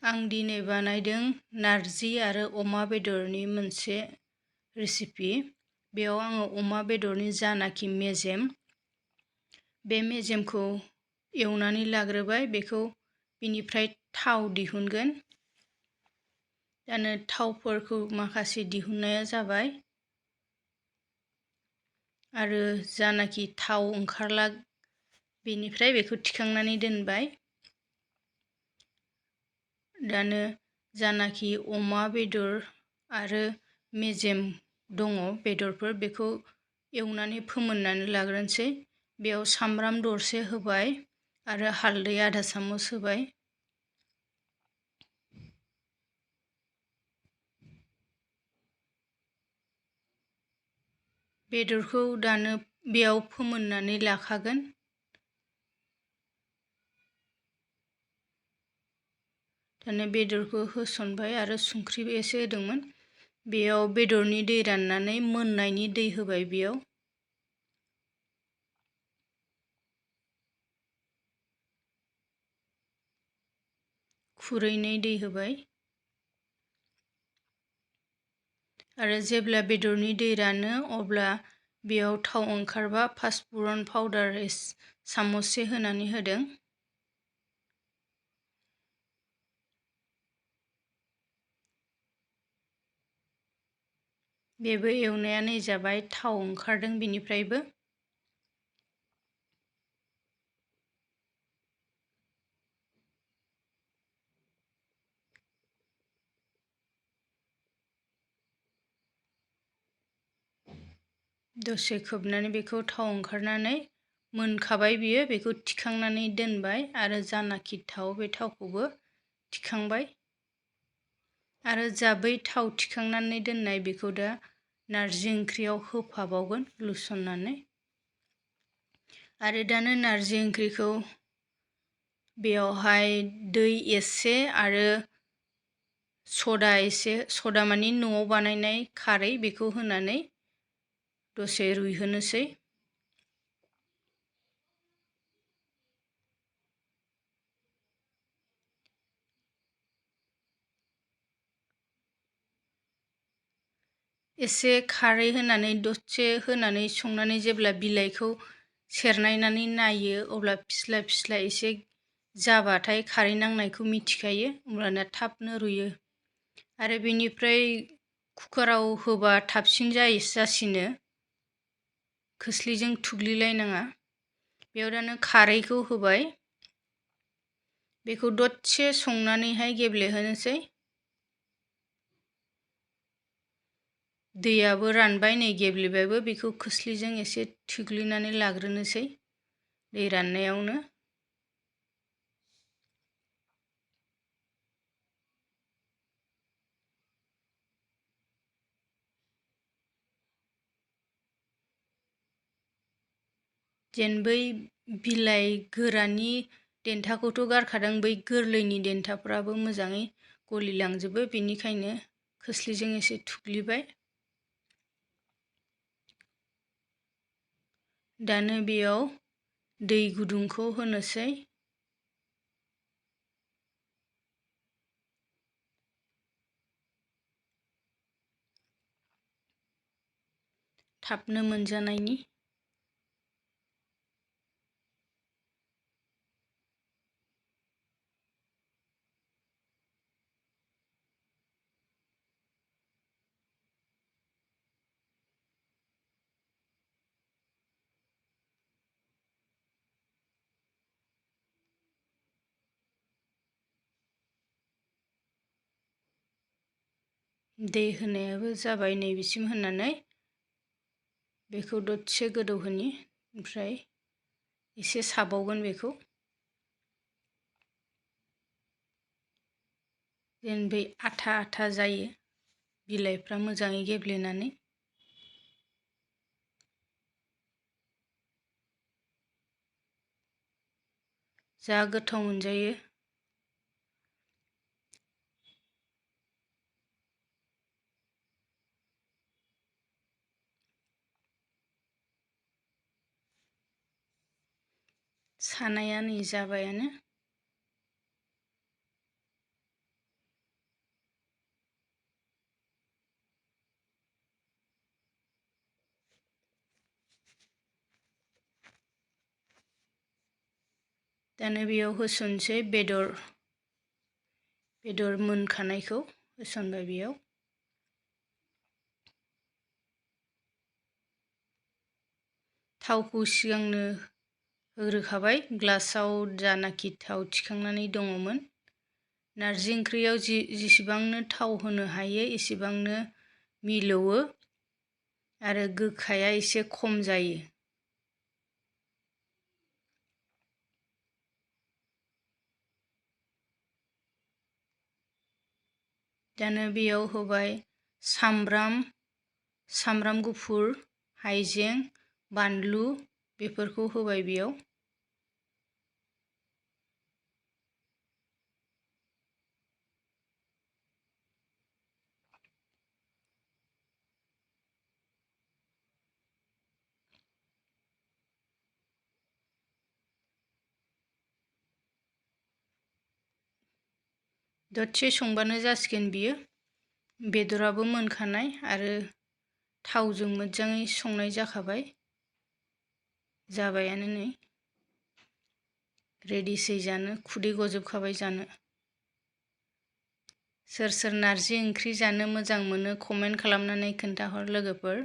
आं दिनै बानायदों नारजि आरो अमा बेदरनि मोनसे रेसिपि। बेयाव आङो अमा बेदरनि जानाखि मेजेम, बे मेजेमखौ एवनानै लाग्रोबाय। बेखौ बिनिफ्राय थाव दिहुनगोन। दानो थावफोरखौ माखासे दिहुननाया जाबाय आरो जानाखि थाव ओंखारला बेनिफ्राय बेखौ थिखांनानै दोनबाय। दानो जानाखि अमा बेदर आरो मेजेम दङ बेदरफोर, बेखौ एवनानै फोमोननानै लाग्रोनोसै। बेयाव सामब्राम दरसे होबाय आरो हालदै आधा चामच होबाय। बेदरखौ दानो बेयाव फोमोननानै लाखागोन। दानो बेदरखौ होसनबाय आरो संख्रि एसे होदोंमोन। बेयाव बेदरनि दै राननानै मोननायनि दै होबाय। बेयाव खुरैनै दै होबाय आरो जेब्ला बेदरनि दै रानो अब्ला बेयाव थाव ओंखारबा पासफुरन पाउडार चामचसे होनानै होदों। बेबो एवनायानो जाबाय, थाव ओंखारदों बिनिफ्रायबो। दसे खोबनानै बेखौ थाव ओंखारनानै मोनखाबाय बियो। बेखौ थिखांनानै दोनबाय आरो जानाखि थाव, बे थावखौबो थिखांबाय आरो जा बै थाव थिखांनानै दोननाय बेखौ दा नारजि ओंख्रियाव होफाबावगोन लुसननानै। आरो दानो नारजि ओंख्रिखौ बेयावहाय दै एसे आरो सदा एसे, सदा मानि न'आव बानायनाय खारै, बेखौ होनानै दसे रुइहोनोसै। एसे खारै होनानै दसे होनानै संनानै जेब्ला बिलाइखौ सेरनायनानै नायो अब्ला फिस्ला फिस्ला एसे जाबाथाय खारै नांनायखौ मिथिखायो, अब्लाना थाबनो रुयो। आरो बेनिफ्राय कुकाराव होबा थाबसिन जासिनो, खोस्लिजों थुग्लिलायनाङा। बेयाव दानो खारैखौ होबाय। बेखौ दसे संनानैहाय गेब्लेहोनोसै। दैयाबो रानबाय, नै गेब्लेबायबो। बेखौ खोस्लिजों एसे थुग्लिनानै लाग्रोनोसै दै राननायावनो। जेन बै बिलाइ गोरानि देन्थाखौथ' गारखादों, बै गोरलैनि देन्थाफ्राबो मोजाङै गलिलांजोबो। बेनिखायनो खोस्लिजों एसे थुग्लिबाय। दानो बेयाव दै गुदुंखौ होनोसै। थाबनो मोनजानायनि। दै होनायाबो जाबाय, नैबेसिम होनानै बेखौ दसे गोदौहोनि, ओमफ्राय एसे साबावगोन बेखौ। जेन बै आथा आथा जायो, बिलाइफ्रा मोजाङै गेब्लेनानै। जा गोथाव मोनजायो। सानाया नै जाबायानो। दानो बेयाव होसनसै बेदर मोनखानायखौ होसनबाय बेयाव। थावखौ सिगांनो होग्रोखाबाय ग्लासाव जानाखि थाव थिखांनानै दङमोन। नारजि ओंख्रियाव जेसेबांनो थाव होनो हायो एसेबांनो मिलौवो आरो गोखाया एसे खम जायो। दानो बेयाव होबाय सामब्राम गुफुर, हाइजें, बानलु बेफोरखौ होबाय बेयाव। दसे संबानो जासिगोन बियो। बेदराबो मोनखानाय आरो थावजों मोजाङै संनाय जाबायानो नै रेडिसै जानो, खुदै गजोबखाबाय जानो। सोर सोर नारजि ओंख्रि जानो मोजां मोनो कमेन्ट खालामनानै खोन्थाहर लोगोफोर।